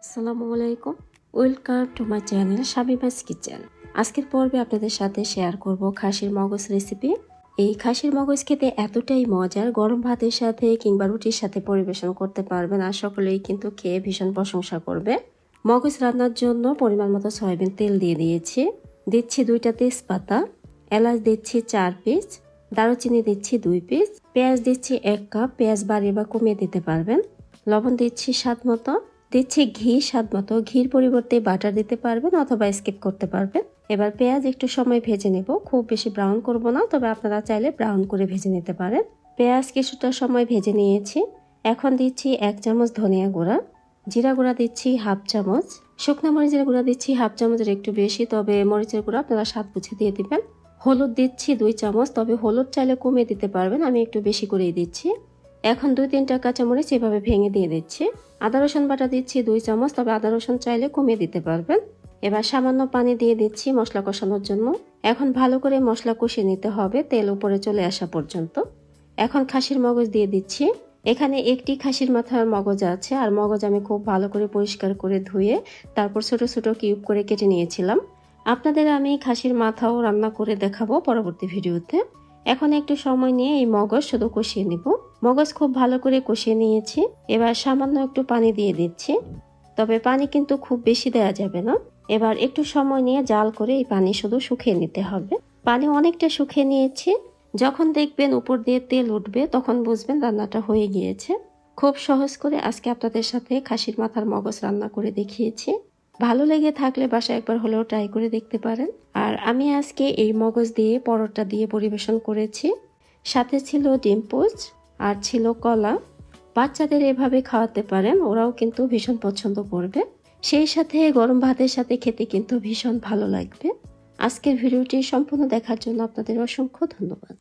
আসসালামু আলাইকুম, welcome to my channel Shamima's kitchen. আজকের পর্বে আপনাদের সাথে শেয়ার করব খাসির মগজ রেসিপি। এই খাসির মগজ খেতে এতটাই মজার, গরম ভাতের সাথে কিংবা রুটির সাথে পরিবেশন করতে পারবেন আর সকলেই কিন্তু খেয়ে ভীষণ প্রশংসা করবে। মগজ রান্নার জন্য পরিমাণ মতো সয়াবিন তেল দিয়ে দিচ্ছি 2টা তেজপাতা, এলাচ দিচ্ছি 4 পিস, দারুচিনি দিচ্ছি 2 পিস, পেঁয়াজ দিচ্ছি 1 কাপ, পেঁয়াজ বাড়িয়ে বা কমিয়ে দিতে পারবেন। লবণ দিচ্ছি স্বাদ মতো, দিচ্ছি ঘি স্বাদ মতো, ঘির পরিবর্তে বাটার দিতে পারবেন অথবা স্কিপ করতে পারবেন। এবার পেঁয়াজ একটু সময় ভেজে নেব, খুব বেশি ব্রাউন করব না, তবে আপনারা চাইলে ব্রাউন করে ভেজে নিতে পারেন। পেঁয়াজ কিছুটা সময় ভেজে নিয়েছি। এখন দিচ্ছি 1 চামচ ধনিয়া গুঁড়া, জিরা গুঁড়া দিচ্ছি 1/2 চামচ, শুকনো মরিচের গুঁড়া দিচ্ছি 1/2 চামচের একটু বেশি, তবে মরিচের গুঁড়া আপনারা স্বাদ বুঝে দিয়ে দিবেন। হলুদ দিচ্ছি 2 চামচ, তবে হলুদ চাইলে কমিয়ে দিতে পারবেন, আমি একটু বেশি করেই দিচ্ছি। এখন 2-3টা কাঁচামরিচ এভাবে ভেঙে দিয়ে দিচ্ছি। আদা রসুন বাটা দিচ্ছি 2 চামচ, তবে আদা রসুন চাইলে কমিয়ে দিতে পারবেন। এবার সামান্য পানি দিয়ে দিচ্ছি মশলা কষানোর জন্য। এখন ভালো করে মশলা কষিয়ে নিতে হবে তেল উপরে চলে আসা পর্যন্ত। এখন খাসির মগজ দিয়ে দিচ্ছি। এখানে একটি খাসির মাথার মগজ আছে, আর মগজ আমি খুব ভালো করে পরিষ্কার করে ধুয়ে তারপর ছোট ছোট কিউব করে কেটে নিয়েছিলাম। আপনাদের আমি খাসির মাথাও রান্না করে দেখাবো পরবর্তী ভিডিওতে। এখন একটু সময় নিয়ে এই মগজ শুধু কষিয়ে নিব। মগজ খুব ভালো করে কষিয়ে নিয়েছি। এবার সামান্য একটু পানি দিয়ে দিচ্ছি, তবে পানি কিন্তু খুব বেশি দেওয়া যাবে না। এবার একটু সময় নিয়ে জাল করে এই পানি শুধু শুকিয়ে নিতে হবে। পানি অনেকটা শুকিয়ে নিয়েছি। যখন দেখবেন উপর দিয়ে তেল উঠবে তখন বুঝবেন রান্নাটা হয়ে গিয়েছে। খুব সহজ করে আজকে আপনাদের সাথে খাসির মাথার মগজ রান্না করে দেখিয়েছি। ভালো লেগে থাকলে বাসায় একবার হলেও ট্রাই করে দেখতে পারেন। আর আমি আজকে এই মগজ দিয়ে পরোটা দিয়ে পরিবেশন করেছি। সাথে ছিল ডিম পোস্ট আর ছিল কলা। বাচ্চাদের এভাবে খাওয়াতে পারেন, ওরাও কিন্তু ভীষণ পছন্দ করবে। সেই সাথে গরম ভাতের সাথে খেতে কিন্তু ভীষণ ভালো লাগবে। আজকের ভিডিওটি সম্পূর্ণ দেখার জন্য আপনাদের অসংখ্য ধন্যবাদ।